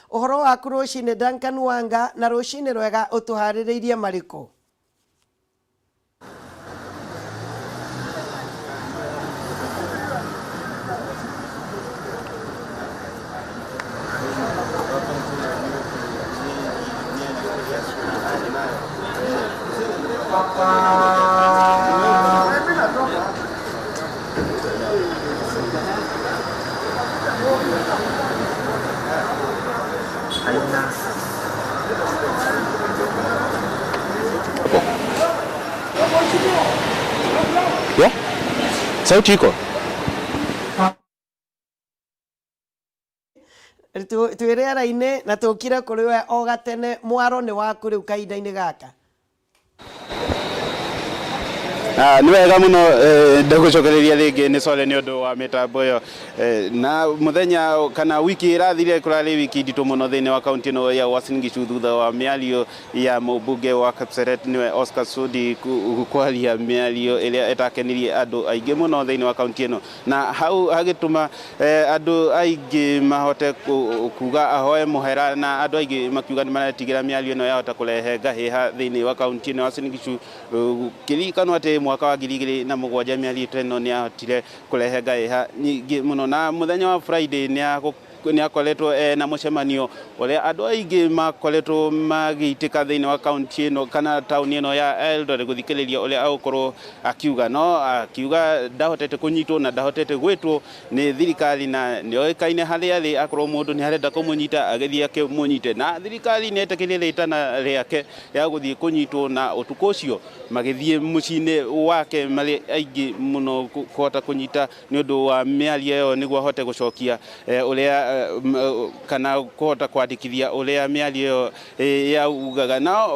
Uhoro waku rucini Duncan Wanga na rucini rwega utuhaririirie mariko. Yeah? Sauti iko? Twirera-ini na tukire kuri we o gatene mwaro ni waku riu kahinda-ini gaka. Nĩ wega mũno ndagũcokereria rĩngĩ nĩ Sole nĩ ũndũ wa mĩtambo ĩyo na mũthenya kana wiki ĩrathire kũrarĩ wiki nditũ mũno thĩinĩ wa kaunti ĩno ya Uasin Gishu thutha wa mĩario ya mũmbunge wa Kapseret nĩwe Oscar Sudi kwaria mĩario ĩrĩa ĩtakenirie andũ aingĩ mũno thĩinĩ wa kaunti ĩno na hau hagĩtũma andũ aingĩ mahote kuga ahoe mũhera na andũ aingĩ makiuga nĩ maretigĩra mĩario ĩno yahota kũrehe ngahĩha thĩinĩ wa kaunti ĩno ya Uasin Gishu kĩririkanwo atĩ mwaka wa 2007 mĩario ĩno nĩ yahotire kũrehe ngahĩha nyingĩ mũno na mũthenya wa Friday nĩ akoretwo na mũcemanio ũrĩa andũ aingĩ makoretwo magĩitĩka thĩinĩ wa kaunti ĩno kana taũni ĩno ya Eldoret gũthikĩrĩria ũrĩa agũkorwo akiuga no akiuga ndahotete kũnyitwo na ndahotete gwĩtwo nĩ thirikari na nĩoĩkaine harĩa arĩ akorwo mũndũ nĩ arenda kũmũnyita agĩthiĩ akĩmũnyite na thirikari nĩ etĩkĩrire rĩtana rĩake ya gũthiĩ kũnyitwo na ũtukũ ũcio magĩthiĩ mũciĩ-inĩ wake marĩ aingĩ mũno kũhota kũnyita nĩ ũndũ wa mĩario ĩyo nĩguo ahote gũcokia ũrĩa kana kũhota kwandĩkithia ũrĩa mĩario ĩyo yaugaga na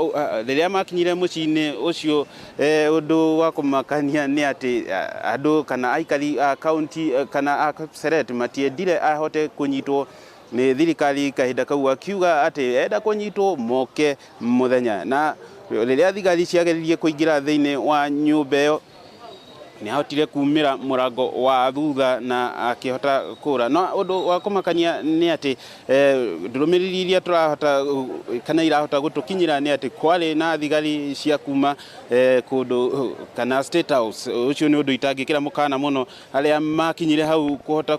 rĩrĩa makinyire mũciĩ-inĩ ũcio ũndũ wa kũmakania nĩ atĩ andũ kana aikari a kaunti kana a Kapseret matiendire ahote kũnyitwo nĩ thirikari kahinda kau akiuga atĩ enda kũnyitwo moke mũthenya na rĩrĩa thigari ciageririe kũingĩra thĩinĩ wa nyũmba ĩyo nĩ ahotire kumĩra mũrango wa thutha na akĩhota kũra no ũndũ wa kũmakania nĩ atĩ ndũmĩrĩri iria tũrahota kana irahota gũtũkinyĩra nĩ atĩ kwarĩ na thigari cia kuma kũndũ kana State House ũcio nĩ ũndũ itangĩkĩra mũkana mũno arĩa makinyire hau kũhota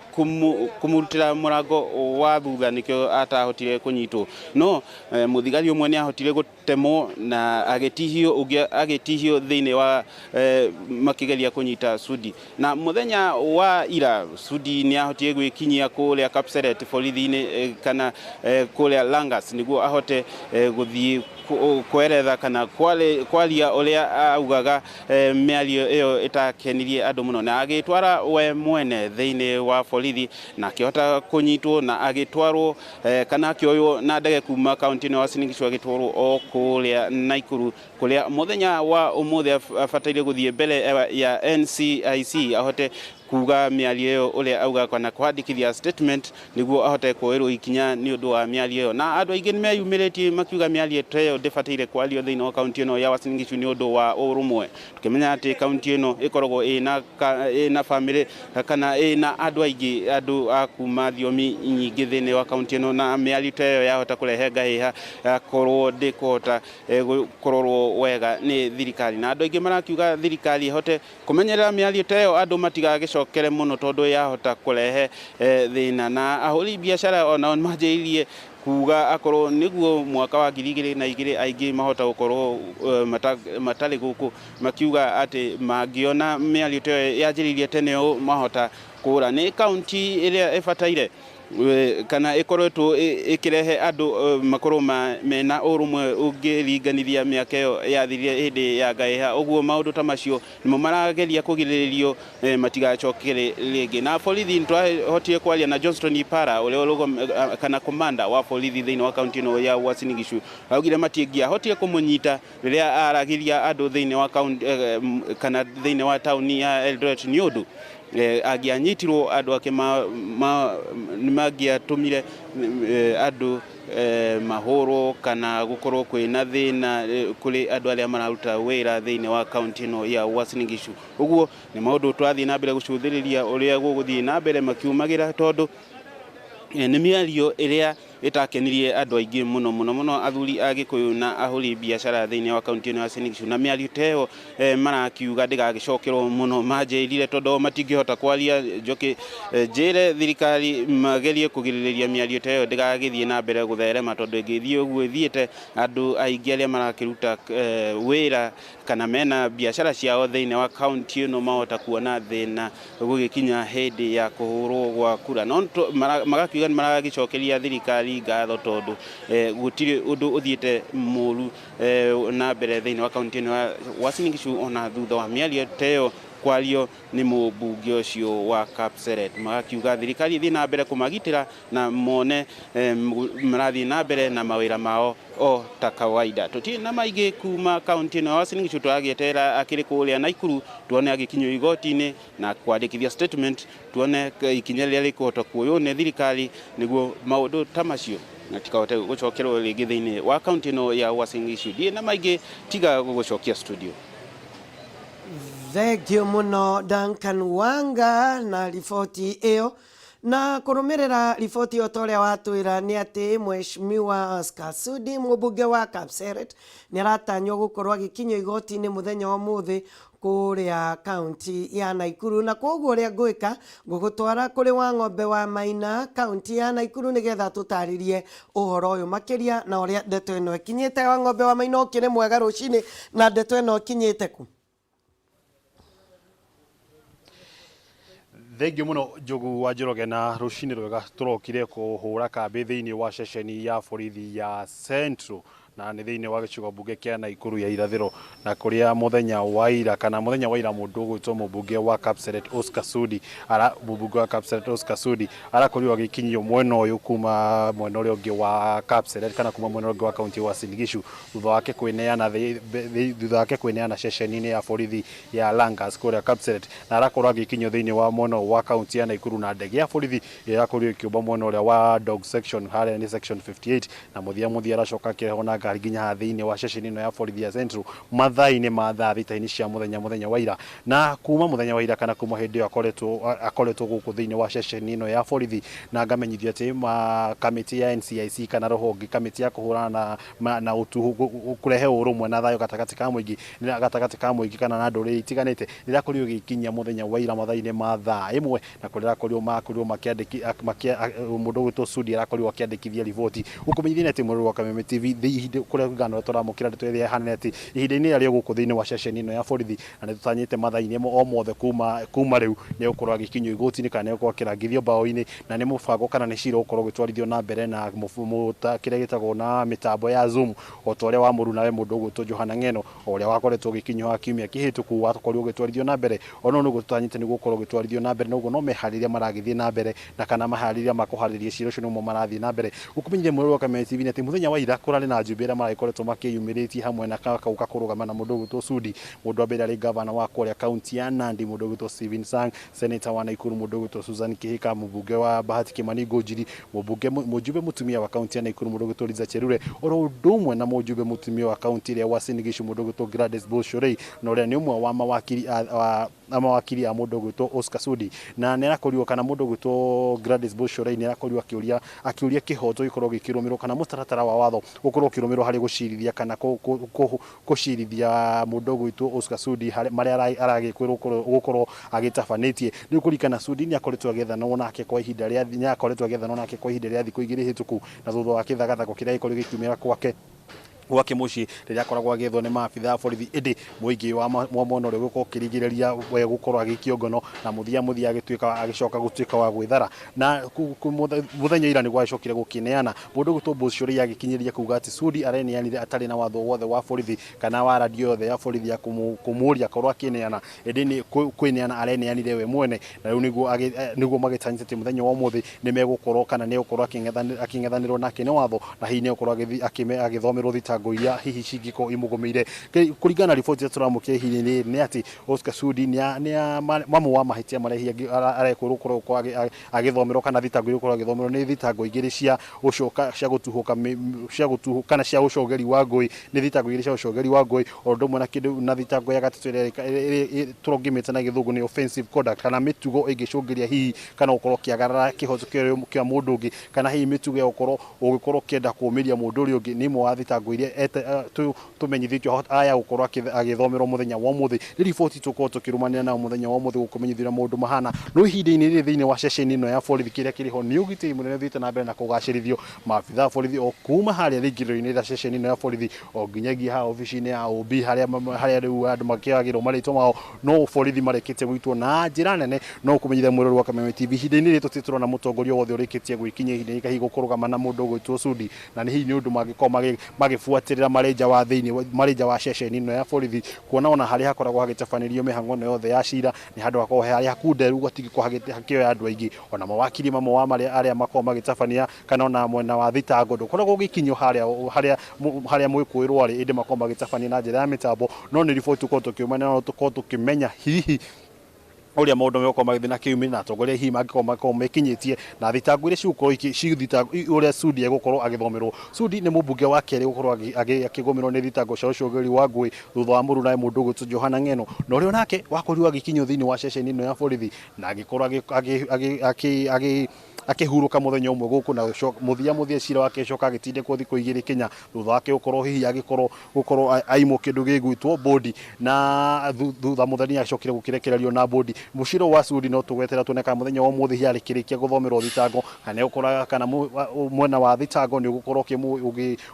kũmũrutĩra mũrango wa thutha nĩkĩo atahotire kũnyitwo no mũthigari ũmwe nĩ ahotire gũtemwo na agĩtihio ũngĩ agĩtihio thĩinĩ wa makĩgeria kũnyita Sudi na mũthenya wa ira Sudi nĩ ahotire gwĩkinyia kũrĩa Kapseret borithi-inĩ kana kũrĩa Langas nĩguo ahote gũthiĩ kweretha kana kwaria ũrĩa augaga mĩario ĩyo ĩtakenirie andũ mũno na agĩtwara we mwene thĩinĩ wa borithi na akĩhota kũnyitwo na agĩtwarwo kana akĩoywo na ndege kuma kaunti-inĩ ya Uasin Gishu agĩtwarwo o kũrĩa Naikuru kũrĩa mũthenya wa ũmũthĩ abataire gũthiĩ mbere ya NCIC ahote kuga mĩario ĩyo ũrĩa auga kana kwandĩkithia statement nĩguo ahote kuoerwo ikinya nĩ ũndũ wa mĩario ĩyo na andũ aingĩ nĩ meyumĩrĩtie makiuga mĩario ta ĩyo ndĩbataire kwario thĩinĩ wa kaunti ĩno ya Uasin Gishu nĩ ũndũ wa ũrũmwe tukĩmenya atĩ kaunti ĩno ĩkoragwo ĩna famĩlĩ kana ĩna andũ aingĩ andũ a kuma thiomi nyingĩ thĩinĩ wa kaunti ĩno na mĩario ta ĩyo yahota kũrehe ngahĩha korwo ndĩkũhota kũrorwo wega nĩ thirikari na andũ aingĩ marakiuga thirikari ihote kũmenyerera mĩario ta ĩyo andũ matigagĩcokere mũno tondũ yahota kũrehe thĩna na ahũri biacara onao manjĩrĩirie kuga akorwo nĩguo mwaka wa 2002 aingĩ mahota gũkorwo matarĩ gũkũ makiuga atĩ mangĩona mĩario ta ĩyo yanjĩrĩirie tene ũũ mahota kũra nĩ kaunti ĩrĩa ĩbataire kana ĩkoretwo ĩkĩrehe andũ makorwo mena ũrũmwe ũngĩringanithia mĩaka ĩyo yathirire hĩndĩ ya ngahĩha ũguo maũndũ ta macio nĩmo marageria kũgirĩrĩrio matigacokere rĩngĩ na borithi nĩtwahotire kwaria na Johnston Ipara ũrĩa kana komanda wa borithi thĩinĩ wa kaunti ĩno ya Uasin Gishu augire matiangĩahotire kũmũnyita rĩrĩa aragĩria andũ thĩinĩ wa kaunti kana thĩinĩ wa taũni ya Eldoret nĩ ũndũ angĩanyitirwo andũ ake mangĩatũmire andũ mahũrwo kana gũkorwo kwĩna thĩna kũrĩ andũ arĩa mararuta wĩra thĩinĩ wa kaunti ĩno ya Uasin Gishu ũguo nĩ maũndũ twathiĩ na mbere gũcũthĩrĩria ũrĩa gũgũthiĩ na mbere makiumagĩra tondũ nĩ mĩario ĩrĩa itakenirie andu aingi muno athuri a Gikuyu na ahuri biashara thiini wa kaunti ino ya Uasin Gishu na miario teo marakiuga ndigagicokerwo muno manjirire tondu matingihota kwaria njoki njire thirikari magerie kugiririria miario teo ndigagithie na mbere gutherema tondu ngithie uguo ithiete andu aingi aria marakiruta wira kana mena biashara ciao thiini wa kaunti ino mahota kuona thina gugikinya hindi ya kuhurwo gwa kura no magakiuga maragicokeria thirikari ngatho tondu gutiri undu uthiete muru na mbere thiini wa kaunti ino ya Uasin Gishu ona thutha wa miario teo kwario ni mubunge ucio wa Kapseret magakiuga thirikari thi na mbere kumagitira na mone marathi na mbere na mawira mao o ta kawaida tuti na maige kuma kaunti no Uasin Gishu twagietera akiri kuria Naikuru tuone agikinyo igoti-ini na kwandikithia statement tuone ikinya ria rikuhota kuoyo ne thirikari niguo maundu ta macio na tikahote gucokerwo ringi thiini wa kaunti no ya Uasin Gishu die na maige tiga gucokia studio. Thengio muno Duncan Wanga na riboti iyo na kurumirira riboti iyo toria watwira ni ati Mheshimiwa Oscar Sudi mubunge wa Kapseret ni aratanywo gukorwo agikinywo igoti-ini muthenya wa muthi kuria kaunti ya Naikuru na koguo ria gwika gugutwara kuri wa ng'ombe wa Maina kaunti ya Naikuru nigetha tutaririe uhoro uyu makiria na uria ndeto ino ikinyite. Wa ng'ombe wa Maina ukire mwega rucini na ndeto ino ikinyite ku? Thengio muno Njogu wa Njoroge na rucini rwega turokire kuhura kambi thiini wa ceceni ya borithi ya Central na ni thiini wa gicigo bunge kia Naikuru ya irathiro na kuria muthenya wa ira kana muthenya wa ira mundu gwitwo mubunge wa Kapseret Oscar Sudi mubunge wa Kapseret Oscar Sudi arakorirwo agikinyio mwena uyu kuma mwena uria ungi wa Kapseret kana kuma mwena ungi wa kaunti ya Uasin Gishu thutha wake kwineana ceceni-ini ya borithi ya Langas kuria Kapseret na arakorwo agikinyio thiini wa mwena wa kaunti ya Naikuru na ndege ya borithi irakorirwo ikiumba mwena uria wa dog section haria ni section 58 na muthia aracoka akihona ngari nginya thiini wa ceceni ino ya borithi ya Central mathaa-ini ma thaa thita-ini cia muthenya wa ira na kuma muthenya wa ira kana kuma hindi akoretwo guku thiini wa ceceni ino ya borithi na ngamenyithio ati kamiti ya NCIC kana rohonge kamiti ya kuhurana na kurehe urumwe na thayo gatagati ka muingi kana na nduriri itiganite rirakorirwo gikinyia muthenya wa ira mathaa-ini ma thaa imwe na kurirakorirwo makiandikithia mundu gwitwo Sudi arakorirwo akiandikithia riboti ukumenyithia ati mururu wa Kameme TV kuria ngano turamukira twethe haneti ihinda-ini ario guku thiini wa ceceni ino ya borithi na nitutanyite mathaa-ini o mothe kuma riu ni ukorwo agikinywo igoti-ini kana ni ukorwo akirangithio bao-ini na ni mubango kana ni cira ukorwo gitwarithio na mbere na kiria gitagwo na mitambo ya Zoom o toria wa muru nawe mundu gwitwo Johana Ng'eno oria wakoretwo gikinywo kiumia kihituku wakorwo gitwarithio na mbere ono nugo tutanyite ni gukorwo gitwarithio na mbere nugo no mehariria maragithie na mbere na kana mahariria makuhariria cira ucio no marathie na mbere ukumenyithia mururu wa Kameme TV ati muthenya wa ira kurari na jumbira marikoretwo makiyumiritie hamwe na kauka kurugama na mundu gwitwo Sudi mundu ambere ari gavana wa kuria kaunti ya Nandi mundu gwitwo Stephen Sang senator wa Naikuru mundu gwitwo Susan Kihika mubunge wa Bahati Kimani Ngojiri mujumbe mutumia wa kaunti ya Naikuru mundu gwitwo Liza Cherure oro udumwe na mujumbe mutumia wa kaunti ya Uasin Gishu mundu gwitwo Gladys Boshorei na uria ni umwe wa mawakili a mundu gwitwo Oscar Sudi na nirakorirwo kana mundu gwitwo Gladys Boshorei nirakorirwo akiuria kihoto gikorwo gikirumirwo kana mutaratara wa watho gukorwo kirumirwo hari gucirithia kana gucirithia mundu gwitwo Oscar Sudi maria aragikwirwo gukorwo agitafanĩtie ni kurikana Sudi ni akoretwo agethana nake kwa ihinda ria thiku igiri hituku na thutha wa kithagathago kiria gikorwo gikiumira gwake muci riria akoragwo agethwo ni maabitha a borithi indi muingi wa mwena uria gukorwo kirigiriria we gukorwo agikiongono na muthia agicoka gutuika wa gwithara na muthenya ira ni gwacokire gukineana mundu gwitwo Boshorei agikinyiria kuga ati Sudi areneanire atari na watho wothe wa borithi kana wa radio yothe ya borithi ya kumuria korwo akineana indi ni kwineana areneanire we mwene na riu niguo magitanyite ati muthenya wa muthi ni megukorwo kana ni gukorwo aking'ethanirwo nake ni watho na hihi ni gukorwo agithomerwo thita thitango iria hihi cingiko imugomeire kuringana na riboti ya turamukia hihi ni ati Oscar Sudi ni mamu wa mahitia marehi arekorwo korwo agithomero kana thitango iria korwo agithomero ni thitango igiri cia ucoka cia gutuhuka kana cia ucogeri wa ngui ni thitango igiri cia ucogeri wa ngui ondo mwe na kindu na thitango ya gatatu turongimete na githungu ni offensive conduct kana mitugo ingicungiria hihi kana ukorwo kiagarara kihoto kia mundu ungi kana hihi mitugo ya ukorwo kienda kuumiria mundu uri ungi ni mwa thitango iria tumenyithitio aya ukorwo agithomero muthenya wa muthi ni riboti tukorwo tukirumania na muthenya wa muthi gukumenyithira maundu mahana no ihinda-ini riri thiini wa ceceni ino ya borithi kiria kiriho ni ugitiri munene thiite na mbere na kugacirithio maabitha borithi o kuma haria ringiro-ini ra ceceni ino ya borithi o nginyagia ha ofici-ini ya OB haria riu andu makiagirwo maritwo mao no borithi marekite gwitwo na njira nene no kumenyithia mwirori wa Kameme TV ihinda-ini riri tutiturona mutongoria wothe urikitie gwikinyia ihinda-ini kahigo kurugama na mundu gwitwo Sudi na ni hihi ni undu magikorwo magibuatirira mareja wa thiini mareja wa ceceni ino ya borithi kuona ona haria hakoragwo hagitabanĩrio mĩhang'o ĩno yothe ya cira nĩ handũ hakoragwo haria hakunderu gatigĩkorwo hakĩoya andũ aingĩ ona mawakiri mamwe wa arĩa makoragwo magĩtabania kana ona mwena wa thitango ndũkoragwo ũgĩkinyio harĩa mwĩkũĩrwo arĩ ĩndĩ makoragwo magĩtabania na njĩra ya mĩtambo no nĩ riboti tũkorwo tũkĩumania no tũkorwo tũkĩmenya hihi uria maundu meko magithina kiumiri na atongoria hihi makorwo mekinyitie na thitango iria cigukorwo cigithitango uria Sudi egukorwo agithomerwo Sudi ni mubunge wa keri gukorwo akigomerwo ni thitango cia ucogeri wa ngui thutha wa muruna mundu gwitwo Johana Ng'eno na uria nake wakorirwo agikinywo thiini wa ceceni ino ya borithi na agikorwo akihuruka muthenya umwe guku na muthia cira wake coka agitinde kwa thikũ igĩrĩ Kenya thutha wake ukorwo hihi gukorwo aimo kindu gigwitwo bodi na thutha muthenya acokire gukirekererio na bodi muciro wa Sudi no tugwetera tuoneka muthenya wa muthi hiari kirikia guthomerwo thitango kana ukora kana mwena wa thitango ni gukorwo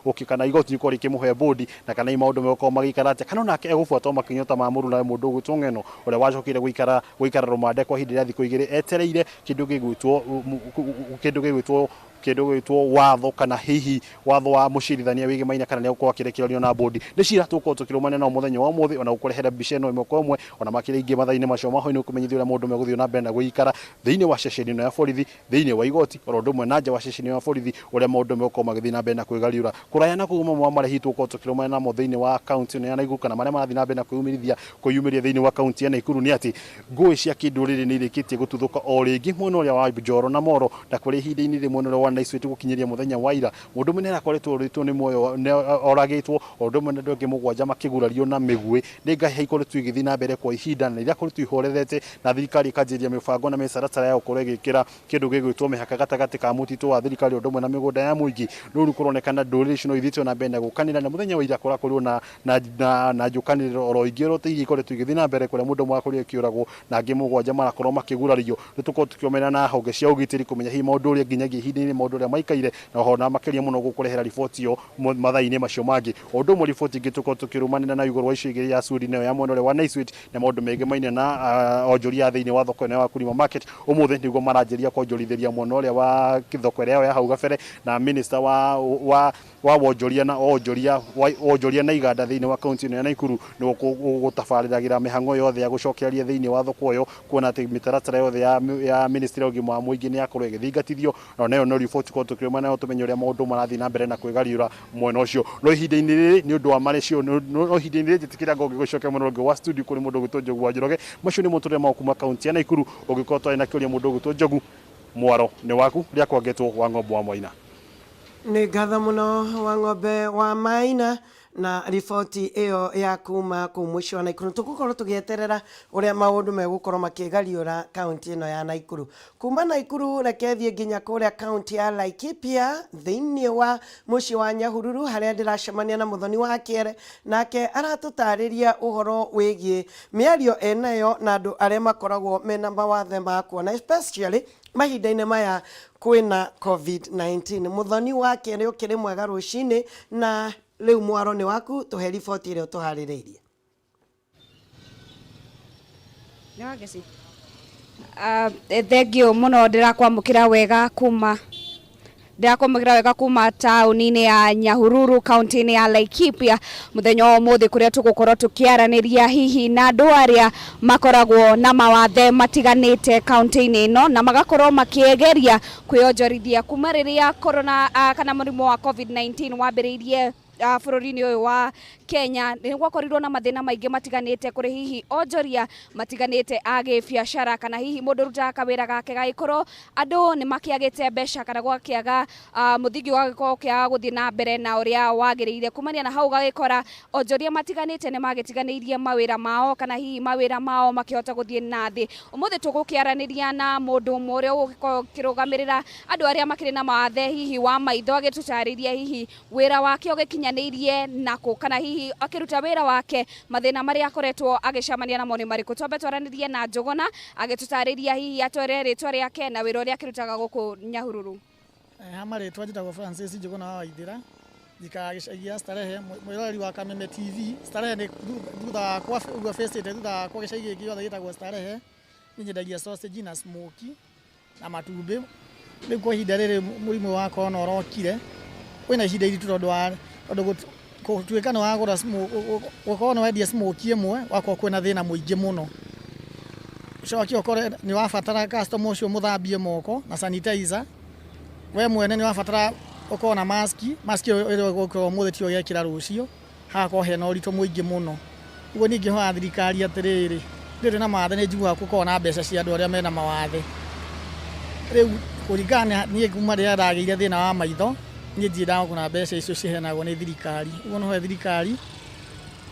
ukikana igoti ni kori kimuhe bodi na kana maundu meko magikarate kana nake egubuatwo makinyota ma muruna mundu gwitwo Ng'eno uria wacokire guikara rumande kwa hindi ya thikũ igĩrĩ etereire kindu gigwitwo watho kana hihi watho wa mucirithania wigi maina kana nĩgukorwo akirekererio na bodi nĩ cira tukorwo tukirumania na muthenya wa muthi ona gukorehera mbica ĩno ĩmwe kwa ĩmwe ona makĩria ingĩ mathainĩ macio maho nĩ ũkũmenyithia ũrĩa maũndũ megũthiĩ na mbere na gũikara thĩinĩ wa ceceni ĩno ya borithi thĩinĩ wa igoti oro ũndũ ũmwe na nja wa ceceni ya borithi ũrĩa maũndũ megũkorwo magĩthiĩ na mbere na kwĩgariũra kũraya na kũguma mwa marehi tukorwo tukirumania namo thĩinĩ wa kaunti ĩno ya Naikuru kana marĩa marathiĩ na mbere na kwĩyumĩria thĩinĩ wa kaunti ya Naikuru nĩ atĩ ngũĩ cia kĩndũrĩrĩ nĩ irĩkĩtie gũtuthũka o rĩngĩ mwena ũrĩa wa Njoro na Moro na kũrĩa ihinda-inĩ rĩmwe mwena ũrĩa wa Naiswet gũkinyĩria muthenya wa ira mundu munene akoretwo ritwo ni moyo oragitwo undu munene ndonge mugwanja makigurario na migwe ni ngai haikoretwo igithii na mbere kwa ihinda na iria koretwo ihorerete na thirikari ikanjiria mibango na misaratara ya ukorwo igikira kindu gigwitwo mihaka gatagati ka mutito wa thirikari undu na migunda ya muingi ruru kuronekana nduriri cino ithitwo na mbere na gukanira na muthenya wa ira korakorwo na njukaniriro oro ingiro te ikoretwo igithii na mbere kuria mundu mwakorwo kiuragwo na angi mugwanja marakorwo makigurario nitukorwo tukiomena na honge cia ugitiri kumenya hi maundu uria nginyagia ihinda-ini maundu uria maikaire na hona makiria muno gukurehera riboti yo mathaini macio mangi undu mu riboti ngituko tukirumanira na iguru wa icio igiri ya Sudi nayo ya mwena wa Naiswet na maundu mege maine na onjoria thiini wa thoko ino ya Wakulima Market umuthi niguo maranjiria kwonjorithiria mwena uria wa thoko ĩrĩa ya hau gabere na minister wa wonjoria na iganda thiini wa kaunti ino ya Naikuru ni gutabariragira mihang'o yothe ya gucokeria thiini wa thoko yo kuona ati mitaratara yothe ya ministry ogima wa muingi ni yakorwo igithingatithio na nayo no riboti ko tukiruma nayo tumenye uria maundu marathi na mbere na kwigariura mwena ucio no ihinda-ini riri ni undu wa marecio no ihinda-ini riri jitikira ngo gigucoka mwena ungi wa studio kuri mundu gwitwo Njogu wa Njoroge macio ni muture ma kuma kaunti ya Naikuru ugikorwo twari na kiuria mundu gwitwo Njogu mwaro ni waku ria kwangetwo wa Ng'ombe wa Maina ni ngatho muno wa Ng'ombe wa Maina na riboti iyo ya kuma kumwisho wa Naikuru tugukorwo tugieterera uria maundu megukorwo makigariura kaunti ino ya Naikuru kuma Naikuru rekethie nginya kuria kaunti ya Laikipia thiini wa muci wa Nyahururu haria ndiracemania na muthoni wa Kiere nake aratutariria uhoro wigie miario enayo na andu aria makoragwo mena mawathe ma kuona especially mahinda-inĩ maya kwina COVID-19 muthoni wa Kiere ukiri mwega rucini na leo mwaro ni waku tuhe riboti ile tuhaririirie ni wageci thengio muno ndirakwamukira wega kuma tauni-ini ya Nyahururu kaunti-ini ya Laikipia muthenya wa umuthi kuria tugukorwo tukiaraniria hihi na andu aria makoragwo na mawathe matiganite kaunti-ini ino na magakorwo makiegeria kwionjorithia kuma riria corona kana murimu wa COVID-19 wambiriirie bururi-ini uyu wa Kenya ni gwakorirwo na mathina maingi matiganite kuri hihi onjoria matiganite agi biashara kana hihi mundu rutaga kawira gake gagikorwo andu ni makiagite mbeca kana gwakiaga muthingi wagakorwo kiaga guthii na mbere na uria wagiriire kumania na hau gagikora onjoria matiganite ni magitiganirie mawira mao kana hihi mawira mao makihota guthii na thi. Umuthi tugukiaraniria na mundu umwe uria ugikorwo kirugamirira andu aria makiri na mawathe hihi wa maitho agitutariria hihi wira wake ugikinyanirie nako kana hihi akiruta wira wake mathina maria akoretwo agicamania namo ni mariku. Twambe twaranirie na Njuguna agitutariria hihi atwere ritwa riake na wira uria akirutaga guku Nyahururu. Ritwa njitagwo Francis Njuguna wa Waithira gikagicagia Starehe mwirori wa Kameme TV. Starehe ni thutha kwa ugwa face it thutha kwa gicagi giki yothe gitagwo Starehe ni nyendagia sausage na smoky na matumbi. Riu kwa ihinda riri murimu wa corona urokire wina ihinda iritu tondu gutuika ni wagura gukorwo ni wendia smoky imwe wakwa kwina thina muingi muno ucoki ukore ni wabatara customer ucio muthambie moko na sanitizer. We mwene ni wabatara ukorwo na mask ĩrĩa ũgũkorwo mũthĩ tio gekĩra rũcio hagakorwo hena ũritũ mũingĩ mũno. Ũguo ningĩ hoya thirikari atĩrĩrĩ ndĩrĩ na mawathe nĩ njiguaga gũkorwo na mbeca cia andũ arĩa mena mawathe. Rĩu kũringana niĩ kuma rĩrĩa ndagĩire thĩna wa maitho niĩ ndiendaga kuna mbeca icio ciheanagwo nĩ thirikari. Ũguo no hoya thirikari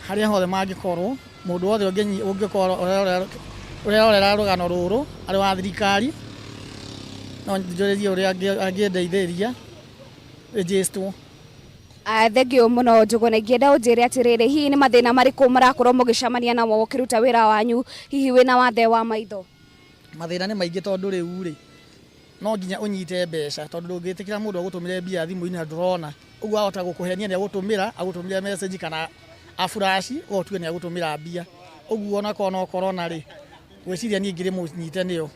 harĩa hothe mangĩkorwo mũndũ wothe ũngĩkorwo ũrerorera rũgano rũrũ arĩ wa thirikari no njũrĩrie ũrĩa angĩndeithĩria register. Thengio muno Njuguna, ingĩenda ũnjĩre atĩrĩrĩ hihi nĩ mathĩna marĩkũ marakorwo mũgĩcamania namo ũkĩruta wĩra wanyu hihi wĩna wathe wa maitho? Mathĩna nĩ maingĩ tondũ rĩu rĩ no nginya ũnyite mbeca tondũ ndũngĩtĩkĩra mũndũ agũtũmĩre mbia thimũ-inĩ na ndũrona. Ũguo ahota gũkũhenia nĩ agũtũmĩra message kana afurashi ũgotue nĩ agũtũmĩra mbia. Ũguo onakorwo no corona rĩ gwĩciria niĩ ngĩrĩ mũnyite nĩyo.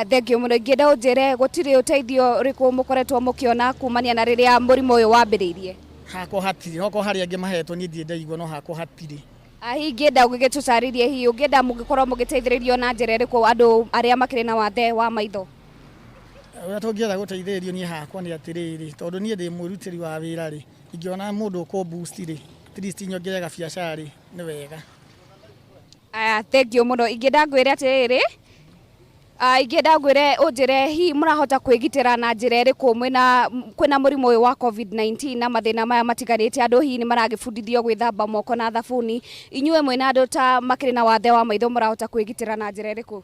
Thengio muno, ingĩenda ũnjĩre gũtirĩ ũteithio ũrĩkũ mũkoretwo mũkĩona kumania na rĩrĩa mũrimũ ũyũ wambĩrĩirie? Hakwa hatirĩ, no korwo harĩa angĩ mahetwo niĩ ndiendaigua no hakwa hatirĩ. Hihi ingĩenda ũgĩgĩtũtarĩrie hihi ũngĩenda mũngĩkorwo mũgĩteithĩrĩrio na njĩra ĩrĩkũ andũ arĩa makĩrĩ na wathe wa maitho? Ũrĩa tũngĩenda gũteithĩrĩrio niĩ hakwa nĩ atĩrĩrĩ tondũ niĩ ndĩ mwĩrutĩri wa wĩra rĩ ingĩona mũndũ ũkũ-boost rĩ at least nyongere gabiacara rĩ nĩ wega. Thengio muno, ingĩenda ngwĩre atĩrĩrĩ ingĩenda ngwĩre ũnjĩre hihi mũrahota kwĩgitĩra na njĩra ĩrĩkũ kwĩna mũrimũ ũyũ wa COVID-19 na mathĩna maya matiganĩte. Andũ hihi nĩ maragĩbundithio gwĩthamba moko na thabuni. Inyuĩ mwĩna andũ ta makĩrĩ na wathe wa maitho mũrahota kwĩgitĩra na njĩra ĩrĩkũ?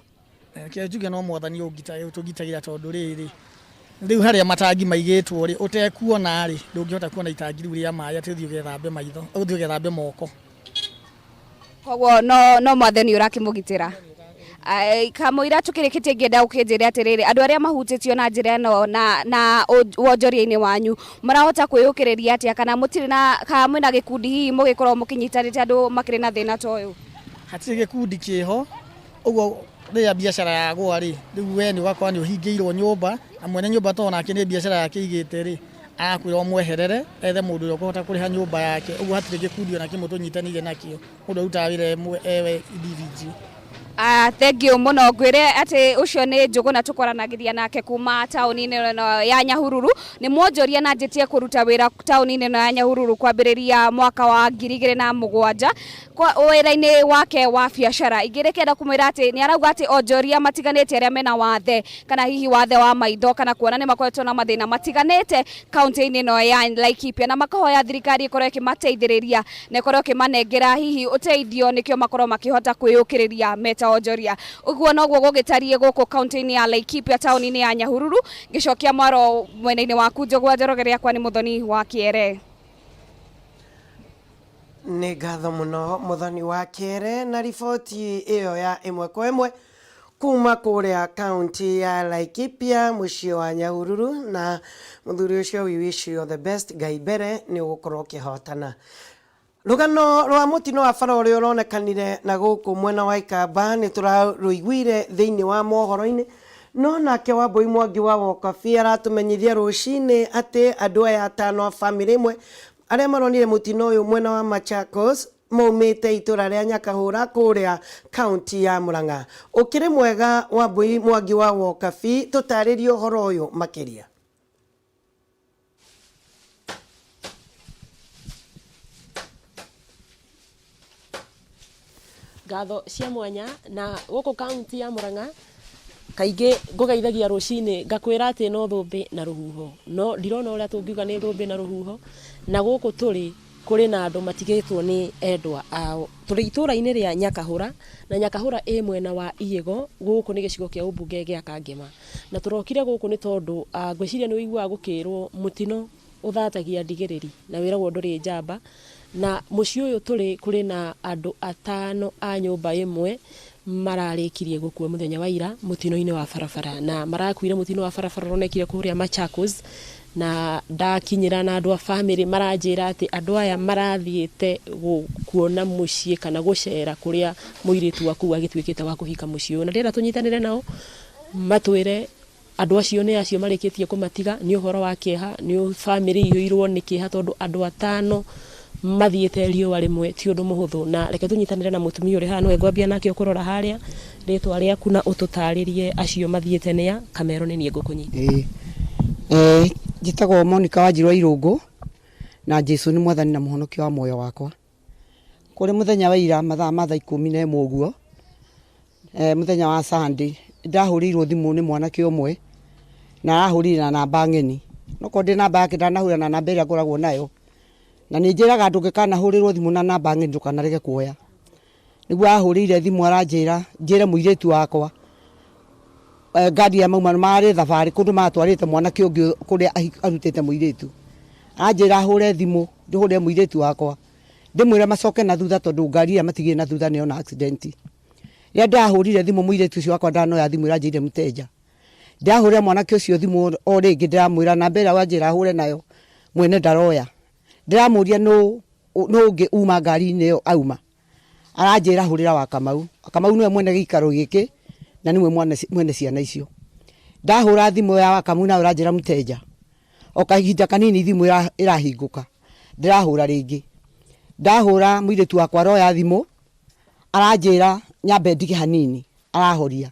Kĩrĩa njuge no mwathani ũtũgitagĩra tondũ rĩrĩ rĩu harĩa matangi maigĩtwo rĩ ũtekuona rĩ ndũngĩhota kuona itangi rĩu rĩa maĩ atĩ ũthiĩ ũgethambe maitho ũthiĩ ũgethambe moko. Koguo no mwathani ũrakĩmũgitĩra. Kamũira tũkĩrĩkĩtie ingĩenda ũkĩnjĩre atĩrĩrĩ andũ arĩa mahutĩtio na njĩra ĩno na wonjoria-inĩ wanyu marahota kwĩyũkĩrĩria atĩa kana mũtirĩ na mwĩna gĩkundi hihi mũgĩkorwo mũkĩnyitanĩte andũ makĩrĩ na thĩna ta ũyũ? Hatirĩ gĩkundi kĩho. Ũguo rĩrĩa biacara yagwa rĩ rĩu we nĩ ũgakorwo nĩ ũhingĩirwo nyũmba na mwene nyũmba to nake nĩ biacara yake igĩte rĩ akwĩrwo mweherere ethe mũndũ ũrĩa ũkũhota kũrĩha nyũmba yake. Ũguo hatirĩ gĩkundi ona kĩmwe tũnyitanĩire nakĩo, mũndũ arutaga wĩra ewe individual. Thengio muno, ngwĩre atĩ ũcio nĩ Njuguna tũkwaranagĩria nake kuma taũni-inĩ ĩno ya Nyahururu. Nĩ mwonjoria na njĩtie kũruta wĩra taũni-inĩ ĩno ya Nyahururu kwambĩrĩria mwaka wa 2007 wĩra-inĩ wake wa biacara. Ingĩrĩkenda kũmwĩra atĩ nĩ arauga atĩ onjoria matiganĩte arĩa mena wathe kana hihi wathe wa maitho kana kuona nĩ makoretwo na mathĩna matiganĩte kaunti-inĩ ĩno ya Laikipia na makahoya thirikari ĩkorwo ĩkĩmateithĩrĩria na ĩkorwo ĩkĩmanengera hihi ũteithio nĩkĩo makorwo makĩhota kwĩyũkĩrĩria meta onjoria. Ũguo noguo gũgĩtariĩ gũkũ kaunti-inĩ ya Laikipia taũni-inĩ ya Nyahururu. Ngĩcokia mwaro mwena-inĩ waku Njũgũa Njoroge rĩakwa nĩ Mũthoni wa Kĩere. Nĩ ngatho mũno Mũthoni wa Kĩere na riboti ĩyo ya ĩmwe kwa ĩmwe kuma kũrĩa kaunti ya Laikipia mũciĩ wa Nyahururu, na mũthuri ũcio we wish you the best. Ngai mbere nĩ ũgũkorwo ũkĩhotana. Rũgano rwa mũtino wa bara ũrĩa ũronekanire na gũkũ mwena wa Ikamba nĩ tũrarũiguire thĩinĩ wa mohoro-inĩ, no nake Wambui Mwangi wa Wokabi aratũmenyithia rũcinĩ atĩ andũ aya atano a bamĩrĩ ĩmwe arĩa maronire mũtino ũyũ mwena wa Machakos maumĩte itũra rĩa Nyakahũra kũrĩa kaunti ya Murang'a. Ũkĩrĩ mwega Wambui Mwangi wa Wokabi, tũtarĩrie ũhoro ũyũ makĩria. ngatho cia mwanya na guku kaunti ya Murang'a kaingi ngugeithagia rucini ngakwira ati no thumbi na ruhuho no ndirona uria tungiuga ni thumbi na ruhuho na guku turi kuri na andu matigitwo ni endwa ao turi itura-ini ria Nyakahura na Nyakahura ĩ mwena wa Iyego guku ni gicigo kia umbunge gia Kangema na turokire guku ni tondu ngwiciria ni wiguaga gukirwo mutino uthatagia ndigiriri na wiragwo nduri njamba na muci uyu turi kuri na andu 5 a nyumba imwe mararikirie gukua muthenya wa ira mutino-ini wa barabara na marakuire mutino wa barabara ronekire kuria Machakos na ndakinyira na andu a family maranjira ati andu aya marathiite kuona mucii kana gucera kuria muiritu waku agitwikite wa kuhika mucii na ndira tunyitanire nao matwire andu acio ni acio marikitie kumatiga ni uhoro wa kieha ni family ihuirwo ni kieha tondu andu 5 mathiite riwa rimwe ti undu muhuthu na reke tunyitanire na mutumia uri hano ngwambia nake ukurora haria ritwa riaku na ututaririe acio mathiite nia Kamero ni nie ngukunyita njitagwo Monica Wanjirwa Irungu na Jesu ni mwathani na muhonokia wa moyo wakwa kuri muthenya wa ira mathaa ma 11 uguo muthenya wa Sunday ndahurirwo thimu ni mwanake umwe na ahurire na namba ngeni no konde namba yake ndanahura na namba ira ngoragwo nayo na ninjiraga ndungikana hurirwo thimu na namba ngeni ndukanarege kuoya niguo ahurire thimu aranjira njire muiritu wakwa gadi ya mauma mari thabari kundu matwarite mwanake ungi kuria arutite muiritu anjira hure thimu nduhure muiritu wakwa ndimwira macoke na thutha tondu ngari ya matigire na thutha neo na accident ya ndahurire thimu muiritu ucio wakwa ndano ya thimu iranjire muteja ndahure mwanake ucio thimu o ringi ndiramwira na mbere wanjira hure nayo mwene ndaroya ndiramuria no ungi uma ngari neo auma aranjira hurira wa Kamau niwe mwene gikaro giki na niwe mwene ciana icio ndahura thimu ya Kamau na uranjira muteja okahinda kanini thimu irahinguka ndirahura ringi ndahura muiritu wakwa roya thimu aranjira nyambe ndige hanini arahoria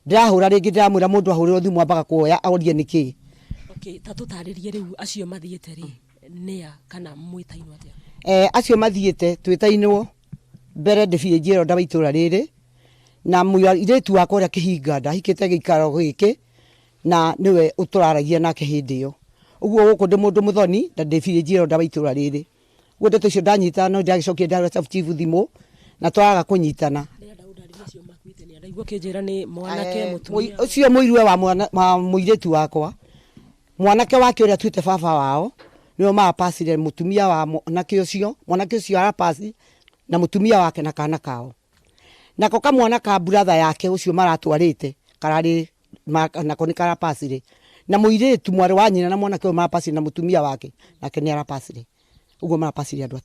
ndirahura ringi ndiramwira mundu ahurirwo thimu ambaga kuoya agorie niki tatutaririe riu acio mathiite ri nia kana mwitainwo atia acio mathiite twitainwo mbere ndibie njiro ndawa itura riri na muiritu wakwa uria kihinga ndahikite gikaro giki na niwe uturaragia nake hindi iyo uguo guku ndi mundu muthoni na ndibie njiro ndawa itura riri guo tucio ndanyita no ndagicokia ndawa chief thimu na twaraga kunyitana ndaigua kinjira ni mwanake mutumia ucio muirwe wa muiritu wakwa mwanake wake uria twite baba wao niyo mapasire mutumia wa mwanake ucio arapasi na mutumia wake na kana kao nako kamwana ka brother yake ucio maratwarite karari nako ni karapasire na muiritu mwari wa nyina na mwanake ucio mapasire na mutumia wake nake ni arapasire uguo mapasire andu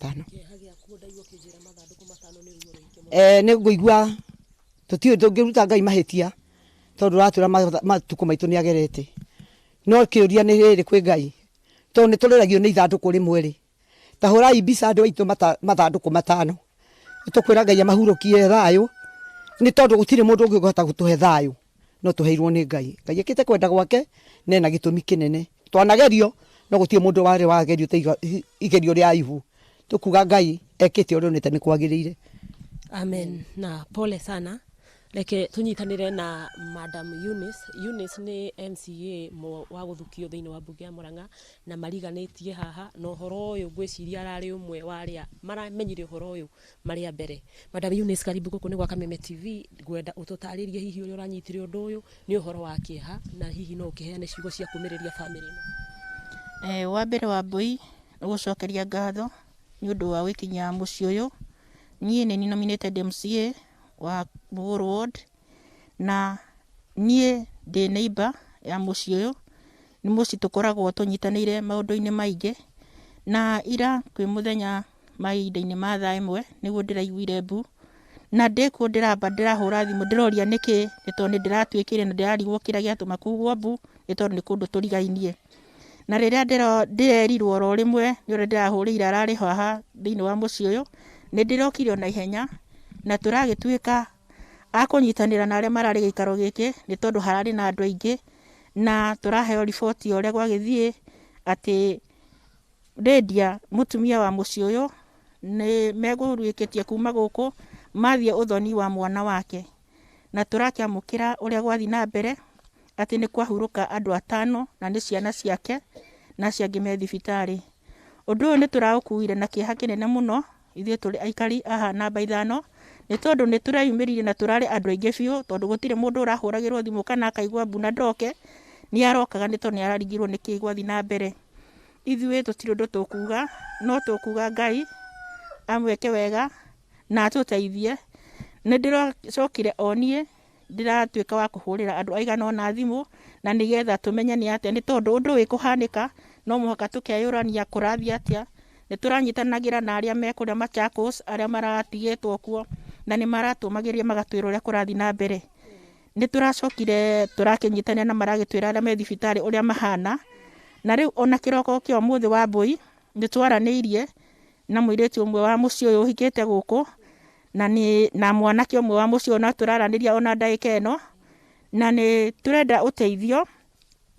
5 ne nguigua tutio tungiruta Ngai mahitia tondu ratura matuko maitu ni agerete no kiuria ni riri kwi Ngai tondu ni turiragio ni ithanduku rimwe ri tahurai mbica andu aitu mathanduku 5 tukwira Ngai amahurukie thayo ni tondu gutire mundu ungihota gutuhe thayo no tuheirwo ni Ngai Ngai akite kwenda gwake nena gitumi kinene twanagerio no gutie mundu wari wagerio ta igerio ria ihu tukuga Ngai ekite undu nete ni kwagirire. Amen na pole sana leke tunyitanire na Madam Eunice ni MCA wa guthukio thiini wa bunge ya Murang'a na mariganitie haha no horo uyu ngwiciria arari umwe waria maramenyire horo uyu maria mbere. Madam Eunice karibu guku ni gwa Kameme TV gwenda ututaririe hihi uria uranyitire undu uyu ni uhoro wa kieha na hihi no ukiheane ciugo cia kumiriria family ino. Wa mbere wa mbui gucokeria ngatho ni undu wa wikinya muci uyu nie ni nominated MCA wa Muguru Ward na nie de neighbor ya muci uyu ni muci tukoragwo tunyitanire maundu-ini maingi na ira kwi muthenya mahinda-ini ma thaa imwe niguo ndiraiguire mbu na ndikuo ndiramba ndirahura thimu ndiroria niki ni tondu ndiratwikire na ndirarigwo kira giatuma kugwo mbu ni tondu ni kundu turigainie na riria ndirerirwo ro rimwe ni uri ndirahurire arari haha thiini wa muci uyu ni ndirokire na ihenya na turagitwika akunyitanira na aria marari gikaro giki ni tondu harari na andu aingi na turaheo riboti uria gwagithie ati Lydia mutumia wa muci uyu ni megurwikitie kuma guku mathie uthoni wa mwana wake na turakiamukira uria gwathi na mbere ati ni kwahuruka andu 5 na ni ciana ciake na ciangi me thibitari. Undu uyu ni turaukuire na kieha kinene muno ithuĩ tũrĩ aikari aha namba 5 nĩ tondũ nĩ tureyumĩririe na turarĩ andũ aingĩ biũ tondũ gũtirĩ mũndũ ũrahũragĩrwo thimũ kana akaigua mbuna ndoke nĩ arokaga nĩ tondũ nĩ araringirwo nĩ kĩĩ gwathi na mbere. Ithuĩ tũtirĩ ũndũ tũkuga no tũkuga Ngai amweke wega na atũteithie. Nĩ ndĩracokire onie ndĩratuĩka wa kũhũrĩra andũ aigana ona thimũ na nĩgetha tũmenye nĩ atĩa, nĩ tondũ ũndũ wĩ kũhanĩka no mũhaka tũkeyũrania kũrathi atĩa. Nĩ tũranyitanagĩra na arĩa me kũrĩa Machakos arĩa maratigĩtwo kuo na nĩ maratũmagĩria magatwĩra ũrĩa kũrathi na mbere. Nĩ tũracokire tũrakĩnyitania na maragĩtwĩra arĩa me thibitarĩ ũrĩa mahana, na rĩu ona kĩroko kĩa ũmũthĩ wa Mbũi nĩ twaranĩirie na mũirĩtu ũmwe wa mũciĩ ũyũ ũhikĩte gũkũ na mwanake ũmwe wa mũciĩ ũyũ na tũraranĩria ona ndagĩka ĩno, na nĩ tũrenda ũteithio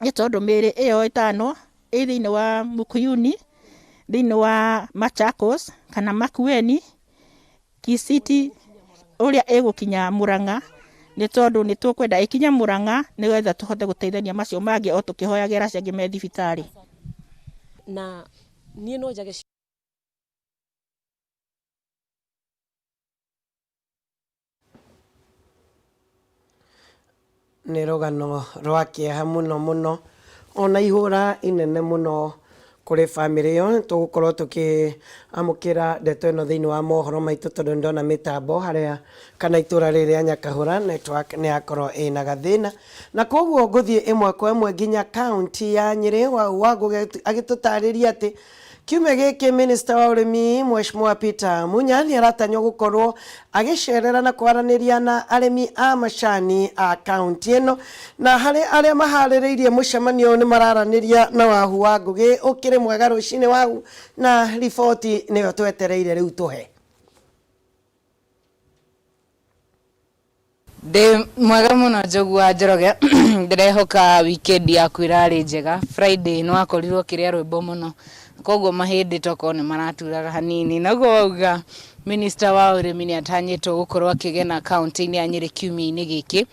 nĩ tondũ mĩĩrĩ ĩyo 5 ĩ thĩinĩ wa Mukuyuni, thĩinĩ wa Machakos kana Makueni, Kisiti ũrĩa ĩgũkinya Murang'a, nĩ tondũ nĩ tũkwenda ĩkinye Murang'a nĩgetha tũhote gũteithania macio mangĩ o tũkĩhoyagĩra ciangi me thibitarĩ. Na niĩ no njage nĩ rũgano rwa kĩeha mũno mũno ona ihũra inene mũno kũrĩ bamĩrĩ ĩyo. Tũgũkorwo tũkĩamũkĩra ndeto ĩno thĩinĩ wa mohoro maitũ tondũ ndona mĩtambo harĩa kana itũra rĩrĩ rĩa Nyakahũra network nĩ yakorwo ĩna gathĩna, na koguo ngũthiĩ ĩmwe kwa ĩmwe nginya kaunti ya Nyĩrĩ Wangũgĩ agĩtũtarĩria atĩ kiumia gĩkĩ Minister wa ũrĩmi Mheshimiwa Peter Munya nĩ aratanywo gũkorwo agĩcerera na kwaranĩria na arĩmi a macani a kaunti ĩno, na harĩ arĩa maharĩrĩirie mũcemanio nĩ mararanĩria na Wahu wa Ngũgĩ. Ũkĩrĩ mwega rũcinĩ Wahu, na riboti nĩyo twetereire rĩu tũhe. Ndĩ mwega mũno Njogu wa Njoroge, ndĩrehoka weekend yaku ĩrarĩ njega. Friday nĩ wakorirwo kĩrĩa rwĩmbo mũno koguo mahĩndĩ toko nĩ maraturaga hanini, naguo wauga Minister wa ũrĩmi nĩ atanyĩtwo gũkorwo akĩgena kaunti-inĩ ya Nyĩrĩ kiumia-inĩ gĩkĩ,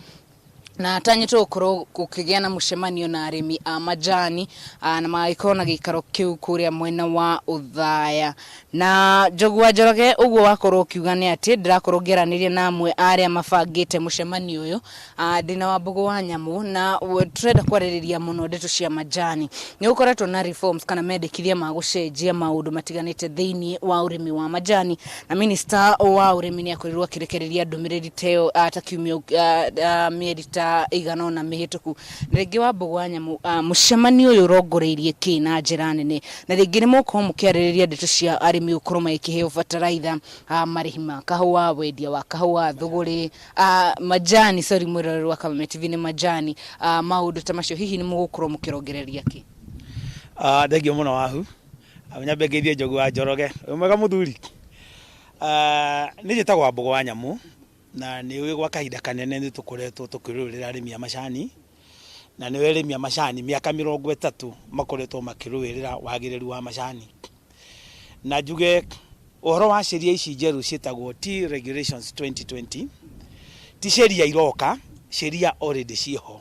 na atanyĩtwo gũkorwo gũkĩgĩa na mũcemanio na arĩmi a majani na magĩkorwo na gĩikaro kĩu kũrĩa mwena wa Uthaya. Na Njogu wa Njoroge, ũguo wakorwo ũkiuga nĩ atĩ ndĩrakorwo ngĩaranĩria na amwe arĩa mabangĩte mũcemanio ũyũ ndĩna Wambũgũ wa Nyamũ, na tũrenda kwarĩrĩria mũno ndeto cia majani. Nĩ gũkoretwo na reforms kana mendekithia ma gũcenjia maũndũ matiganĩte thĩinĩ wa ũrĩmi wa majani, na Minister wa ũrĩmi nĩ akorirwo akĩrekereria ndũmĩrĩri ta ĩyo ta kiumia mĩeri ta igana na mĩhĩtũku. Na rĩngĩ Wambũgũ wa Nyamũ, mũcemanio ũyũ ũrongoreirie kĩ na njĩra nene, na rĩngĩ nĩ mũkorwo mũkĩarĩrĩria ndeto cia arĩmi gũkorwo magĩkĩheo bataraitha, marĩhi ma kahũa, wendia wa kahũa, thũgũrĩ, majani, sorry mwĩroreri wa Kameme TV nĩ majani, maũndũ ta macio hihi nĩ mũgũkorwo mũkĩrongereria kĩ? Thengio mũno Wahu, nyambe ngeithie Njogu wa Njoroge, mwega mũthuri. Nĩ njĩtagwo Wambũgũ wa Nyamũ, na nĩ gwa kahinda kanene nĩ tũkoretwo tũkĩrũĩrĩra arĩmi a macani, na nĩ arĩmi a macani mĩaka 30 makoretwo makĩrũĩrĩra wagĩrĩru wa macani. Na njuge ũhoro wa sheria ici njerũ ciĩtagwo Tea Regulations 2020 ti sheria iroka, sheria already ciĩho,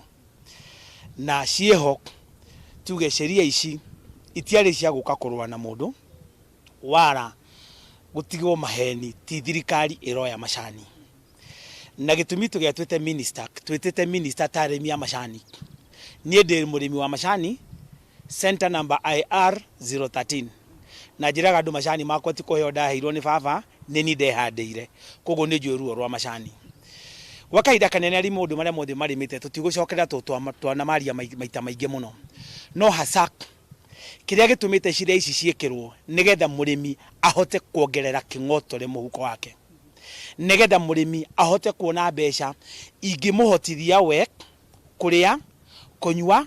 na ciĩho tuge sheria ici itiarĩ cia gũka kũrũa na mũndũ wara gũtigwo maheni, ti thirikari ĩroya macani. Na gĩtũmi tũgĩatwĩte minister, twĩtĩte minister ta arĩmi a macani. Niĩ ndĩ mũrĩmi wa macani, center number IR 013, na njĩraga andũ macani makwa ti kũheo ndaheirwo nĩ baba, nĩ ni ndehandĩire, koguo nĩ njũĩ ruo rwa macani. Gwa kahinda kanene arĩ maũndũ marĩa mothe marĩmĩte tũtigũcokerera twanamaria maita maingĩ mũno, no hasa kĩrĩa gĩtũmĩte ciira ici ciĩkĩrwo nĩgetha mũrĩmi ahote kuongerera kĩng'otore mũhuko wake, nĩgetha mũrĩmi ahote kuona mbeca ingĩmũhotithia we kũrĩa, kũnyua,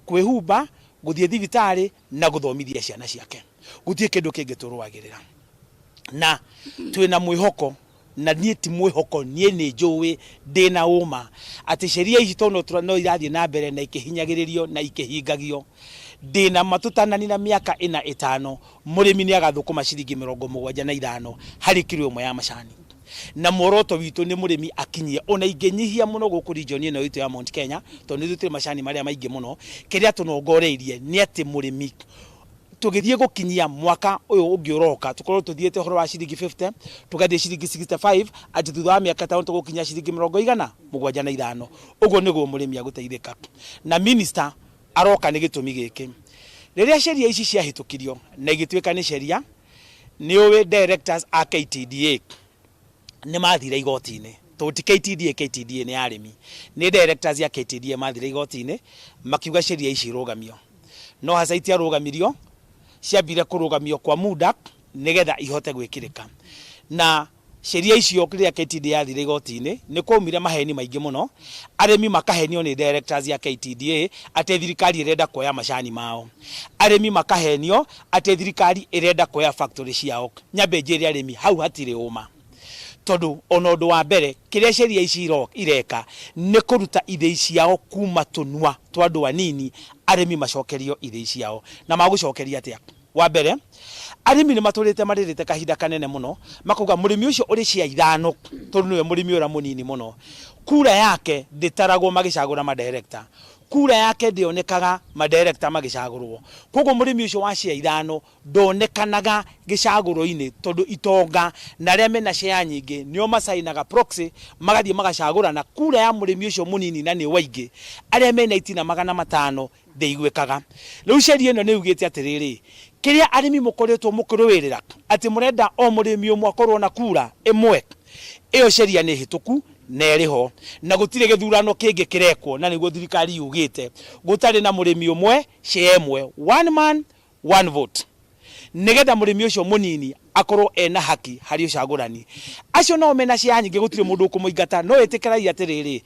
kwĩhumba, gũthiĩ thibitarĩ na gũthomithia ciana ciake. Gũtirĩ kĩndũ kĩngĩ tũrũagĩrĩra, na twĩna mwĩhoko, na niĩ ti mwĩhoko, niĩ nĩ njũĩ ndĩna ũma atĩ sheria ici tondũ no irathiĩ na mbere na ikĩhinyagĩrĩrio na ikĩhingagio, ndĩna matũtanani na mĩaka 4-5 mũrĩmi nĩ agathũkũma ciringi 75 harĩ kilo ĩmwe ya macani. na moroto witu ni murimi akinyie ona ingenyihia muno guku region ino itu ya Mount Kenya to ni tutire macani maria maingi muno kiria tunongoreirie ni ati murimi tugithie gukinyia mwaka uyu ungiuroka tukorwo tuthiete horo wa ciringi 50 tugathie ciringi 65 ati thutha wa miaka ta tugukinya ciringi 175 uguo niguo murimi aguteithika na minister aroka ni gitumi giki riria sheria ici ciahitukirio na igituika ni sheria ni uwe directors a KTDA ni mathira igoti-ini toti KTDA ni arimi ni directors ya KTDA mathira igoti-ini makiuga sheria ici irugamio no hasaiti arugamirio ciambire kurugamio kwa muda nigetha ihote gwikirika na sheria icio kiria KTDA yathire igoti-ini ni kwaumire maheni maingi muno arimi makahenio ni directors ya KTDA ate thirikari irenda kuoya macani mao arimi makahenio ate thirikari irenda kuoya factory ciao nyambe njiri arimi hau hatire uma tondu ona undu wa mbere kiria sheria ici ireka ni kuruta ithei ciao kuma tunwa twa andu anini arimi macokerio ithei ciao na magucokeria atia wa mbere arimi ni maturite maririte kahinda kanene muno makuga murimi ucio uri cia ithano tondu niwe murimi ura munini muno kura yake nditaragwo magicagura ma director kura yake ndionekaga ma director magicagurwo koguo murimi ucio wa cia ithano ndonekanaga gicaguro-ini tondu itonga na aria mena share nyingi nio masainaga proxy magathie magacagura na kura ya murimi ucio munini na ni waingi aria mena itina 500 ndeigwekaga riu sheria ino ni ugite atiriri kiria arimi mukoretwo mukurwirira ati murenda o murimi umwe akorwo na kura imwe iyo sheria ni hituku na eriho na gutire githurano kingi kirekwo na niguo thirikari yugite gutari na murimi umwe shemwe one man one vote nigetha murimi ucio munini akorwo ena haki hari ucagurani acio no mena cia nyingi gutire mundu kumuingata no etikiraia atiriri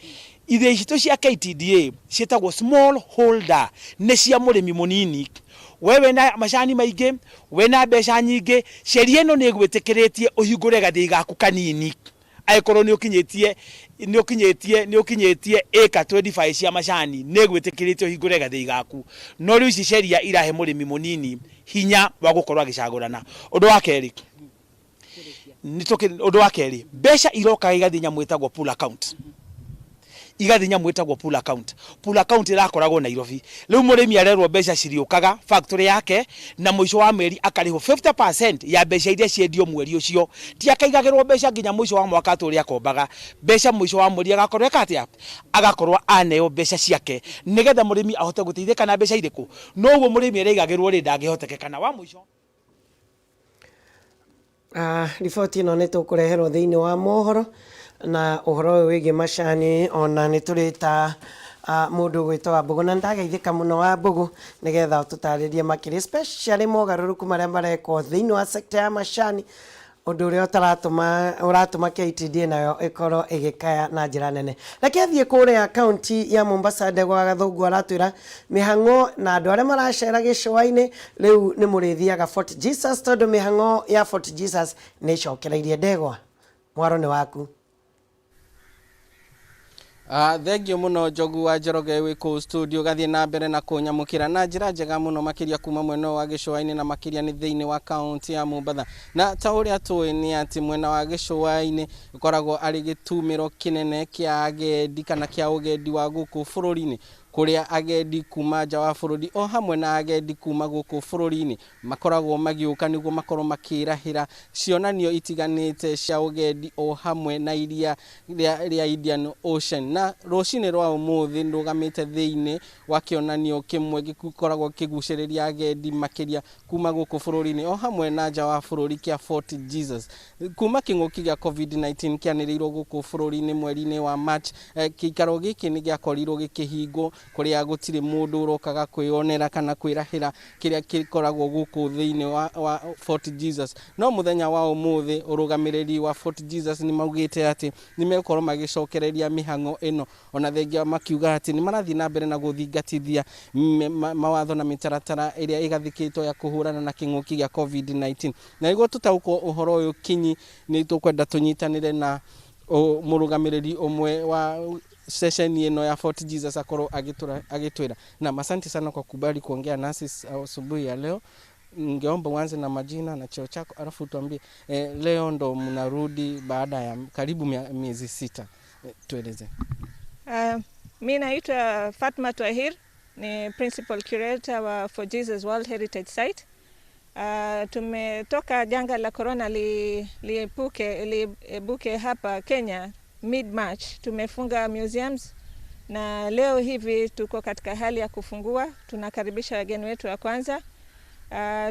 ithei citu cia KTDA cietagwo small holder ne cia murimi munini wewe na macani maingi wena mbeca nyingi sheria ino ni gwitikiretie uhingure gathii gaku kanini aikorwo ni ukinyetie eka 25 cia macani ni gwitikiretie uhingure gathii gaku no riu ici sheria irahe murimi munini hinya wa gukorwa gicagurana undu wa keri undu wa keri mbeca iroka igathi nyamwetagwo pool account igathi nyamwetagwo pool account irakoragwo Nairobi riu murimi arerwo mbeca ciriokaga factory yake na mwisho wa mweri akariho 50% ya mbeca iria ciendio mweri ucio ti akaigagirwo mbeca nginya mwisho wa mwaka turi akombaga mbeca mwisho wa mweri agakorwo atia agakorwo aneo mbeca ciake nigetha murimi ahote guteithika na mbeca iriku no uguo murimi araigagirwo ri ndangihoteka wa mwisho riboti ino nitukureherwo thiini wa mohoro na uhoro uyu wigi macani ona niturita mundu gwitwa Wambugu na ndageithika muno Wambugu nigetha ututaririe makiri especially mogaruruku maria marekwo thiini wa sector ya macani undu uria uratuma KTDA nayo ikorwo igikaya na njira nene reke thie kuria county ya Mombasa ndegwa Gathungu aratwira mihango na andu aria maracera gicua-ini riu ni murithiaga Fort Jesus tondu mihango ya Fort Jesus ni cokereirie ndegwa mwaro ni waku. Thengio muno Njogu wa Njoroge wi ku studio gathie na mbere na kunyamukira na njira njega muno makiria kuma mwena wa gicua-ini na makiria ni thiini wa county ya Mombasa na ta uria tui ni ati mwena wa gicua-ini ikoragwo ari gitumiro kinene kia agendi kana kia ugendi wa guku bururi-ini kuria agendi kuma nja wa bururi o hamwe na agendi kuma guku bururi-ini makoragwo magiuka niguo makorwo makirahira cionanio itiganite cia ugendi o hamwe na iria ria Indian Ocean na rucini rwa umuthi ndugamite thiini wa kionanio kimwe gikoragwo kiguciriria agendi makiria kuma guku bururi-ini o hamwe na nja wa bururi kia Fort Jesus kuma kinguki gia COVID-19 kianirirwo guku bururi-ini mweri-ini wa March kikaro giki ni giakorirwo gikihingo kuria gutire mundu urokaga kwionera kana kwirahira kiria kikoragwo guku thiini wa Fort Jesus no muthenya wa umuthi urugamiriri wa Fort Jesus ni maugite ati ni mekorwo magicokereria mihango ino ona thengia makiuga ati ni marathi na mbere na guthingatithia mawatho na mitaratara iria igathikitwo ya kuhurana na kinguki gia COVID-19 na iguo tutauko uhoro uyu kinyi ni tukwenda tunyitanire na murugamiriri umwe wa session ino ya Fort Jesus akoro agitwira na asante sana kwa kubali kuongea nasi asubuhi ya leo ningeomba uanze na majina na cheo chako, alafu tuambie leo ndo mnarudi baada ya karibu miezi 6. Tueleze. Mimi naitwa Fatma Twahir, ni Principal Curator wa For Jesus World Heritage Site. Tumetoka janga la corona liebuke hapa Kenya mid-March. Tumefunga museums na leo hivi tuko katika hali ya kufungua. Tunakaribisha wageni wetu wa kwanza.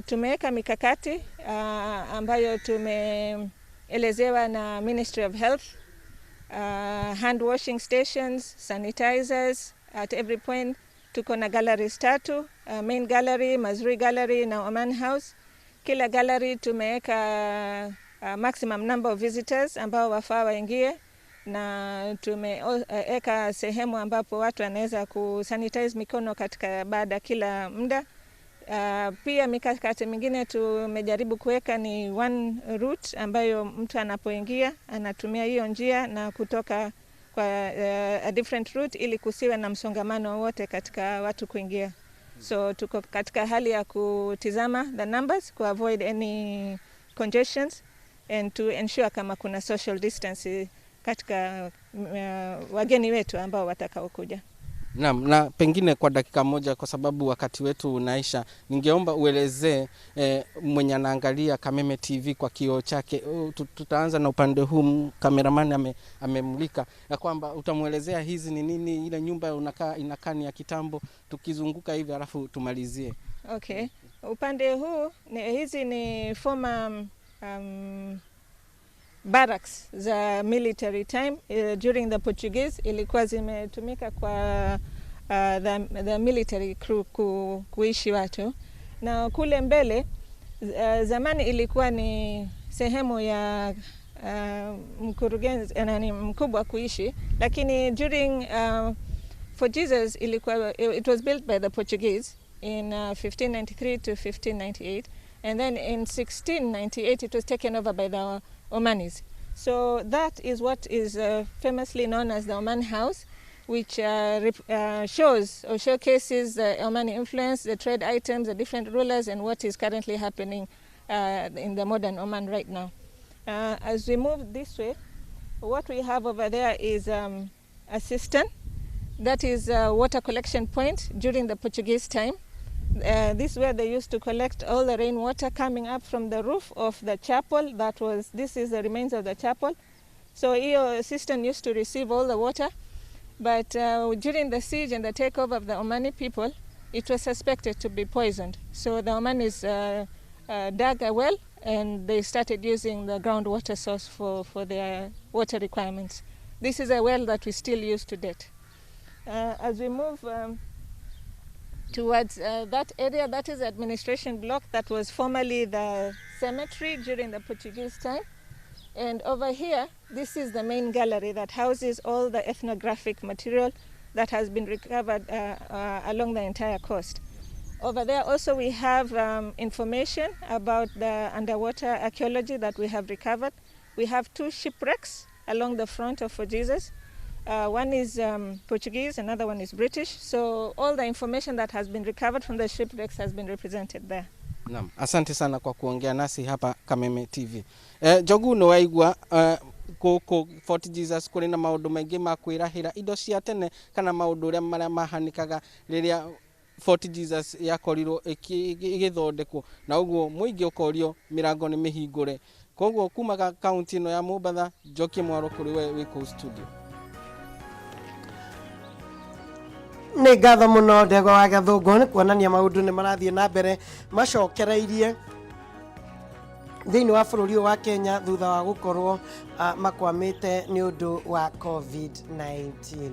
Tumeweka mikakati ambayo tumeelezewa na Ministry of Health. Hand washing stations, sanitizers at every point. Tuko na galleries 3, main gallery, Mazrui gallery na Oman House. Kila gallery tumeweka maximum number of visitors ambao wafaa waingie, na tumeweka sehemu ambapo watu wanaweza kusanitize mikono katika baada kila muda. Pia mikakati mingine tumejaribu kuweka ni one route ambayo mtu anapoingia anatumia hiyo njia na kutoka kwa a different route ili kusiwe na msongamano wote katika watu kuingia. So tuko katika hali ya kutizama the numbers to avoid any congestions and to ensure kama kuna social distance katika wageni wetu ambao watakaokuja. Naam, na pengine kwa dakika moja kwa sababu wakati wetu unaisha, ningeomba uelezee mwenye anaangalia Kameme TV kwa kioo chake. Tutaanza na upande huu, cameraman amemulika ya kwamba utamuelezea hizi ni nini, ile nyumba inakaa ni ya kitambo, tukizunguka hivi alafu tumalizie. Okay. Upande huu hizi ni former barracks za military time during the Portuguese. Ilikuwa zimetumika kwa the military crew kuishi watu, na kule mbele zamani ilikuwa ni sehemu ya mkurugenzi mkubwa kuishi, lakini during For Jesus ilikuwa, it was built by the Portuguese in 1593 to 1598, and then in 1698 it was taken over by the Omanis. So that is what is famously known as the Oman House, which shows or showcases the Omani influence, the trade items, the different rulers, and what is currently happening in the modern Oman right now. As we move this way, what we have over there is a cistern. That is a water collection point during the Portuguese time. This is where they used to collect all the rainwater coming up from the roof of the chapel. This is the remains of the chapel. So your cistern used to receive all the water, but during the siege and the takeover of the Omani people, it was suspected to be poisoned. So the Omanis dug a well and they started using the groundwater source for their water requirements. This is a well that we still use to date. As we move towards that area, that is the administration block that was formerly the cemetery during the Portuguese time. And over here, this is the main gallery that houses all the ethnographic material that has been recovered along the entire coast. Over there also we have information about the underwater archaeology that we have recovered. We have 2 shipwrecks along the front of For Jesus. One is Portuguese, another one is British. So all the information that has been recovered from the shipwrecks has been represented there. Naam, asante sana kwa kuongea nasi hapa Kameme TV. Jogu no waigua koko Fort Jesus kuri na maundu maingi ma kwirahira indo cia tene kana maundu ria maria mahanikaga riria Fort Jesus yakorirwo igithondekwo, na uguo muingi ukorio mirango ni mihingure. Koguo kuma kaunti ino ya Mombatha, Njoki Mwaro kuri we wiko studio. Nĩ ngatho mũno Ndegwa wa Gathũngũ nĩ kuonania maũndũ nĩ marathiĩ na mbere macokereirie thĩinĩ wa bũrũri wa Kenya thutha wa gũkorwo makwamĩte nĩ ũndũ wa COVID-19.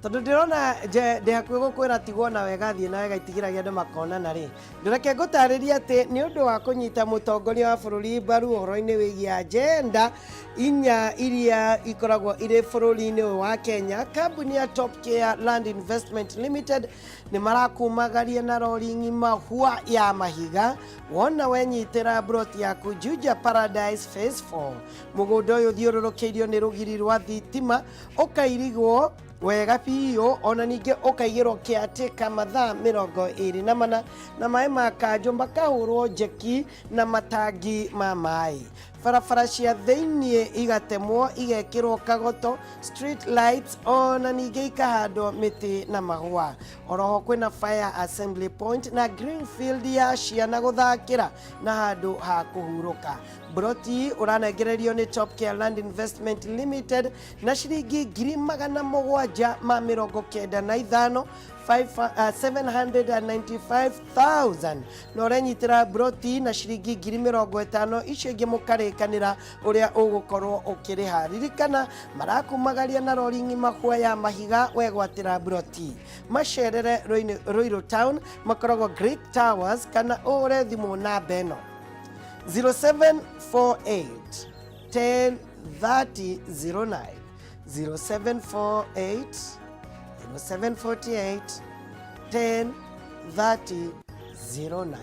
Tondũ ndĩrona ndĩ hakuhĩ gũkwĩra tigwo na wega thiĩ na wega itigĩragia andũ makonana rĩ, ndĩreke ngũtarĩria atĩ nĩ ũndũ wa kũnyita mũtongoria wa bũrũri mbaru ũhoro-inĩ wĩgiĩ agenda inya iria ikoragwo irĩ bũrũri-inĩ wa Kenya, kambuni ya Top Care Land Investment Limited nĩ marakumagaria na rori ng'ima hua ya mahiga wona wenyitĩra broti yaku Juja Paradise Phase 4. Mũgũnda ũyũ ũthiũrũrũkĩirio nĩ rũgiri rwa thitima ũkairigwo wega biũ, ona ningĩ ũkaigĩrwo kĩatĩka mathaa 24 na maĩ ma kanjũ makahũrwo njeki na matangi ma maĩ. Barabara cia thĩinĩ igatemwo igekĩrwo kagoto, street lights, ona ningĩ ikahandwo mĩtĩ na mahũa. Oroho kwĩna fire assembly point na greenfield ya ciana gũthakĩra na handũ ha kũhurũka. Broti ũranengererio nĩ Top Care Land Investment Limited na ciringi 795,000 795,000 na ũrenyitĩra broti na ciringi 50,000 icio ingĩ mũkarĩkanĩra ũrĩa ũgũkorwo ũkĩrĩha. Ririkana marakumagaria na rori ng'ima ya mahiga wegwatĩra broti. Macerere Ruiru Town makoragwo Greek Towers kana ũhũre thimũ namba ĩno 0748 10 30 09 0748 0748 10 30 09.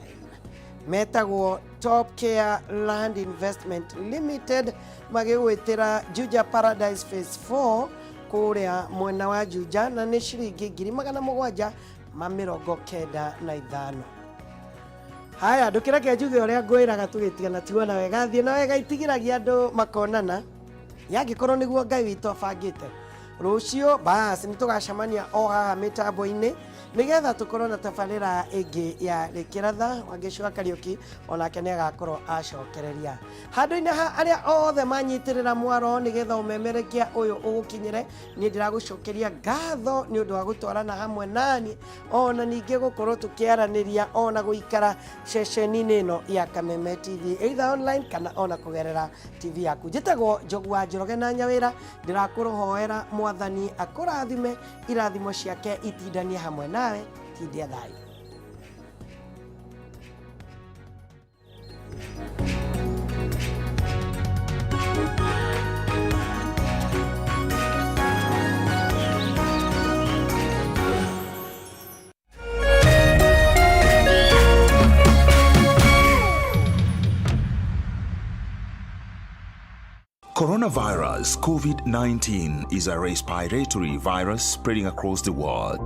Metagwo Top Care Land Investment Limited magĩgwĩtĩra Juja Paradise Phase 4 kũrĩa mwena wa Juja na nĩ ciringi 795,000. Haya ndũkĩreke njuge ũrĩa ngwĩraga tũgĩtigana tigana wega thiĩ na wega itigiragia andũ makonana yangĩkorwo nĩguo Ngai witũ abangĩte. Rũciũ basi nĩtũgacemania o haha mĩtambo-inĩ nĩgetha tũkorwo na tabarĩra ĩngĩ ya Rĩkĩratha Wangĩcua Kariũki onake nĩagakorwo acokereria. Handũ-inĩ ha arĩa othe manyitĩrĩra mwaro nĩgetha ũmemerekia ũyũ ũgũkinyĩre, niĩ ndĩragũcokeria ngatho nĩ ũndũ wa gũtwarana hamwe nani ona ningĩ gũkorwo tũkĩaranĩria ona gũikara ceceni-inĩ ĩno ya Kameme TV either online kana ona kũgerera TV yaku. Njĩtagwo Njogu wa Njoroge na Nyawĩra, ndĩrakũrũhoera Mwathani akũrathime, irathimo ciake itindanie hamwe nawe, tindia thayũ. Coronavirus COVID-19 is a respiratory virus spreading across the world.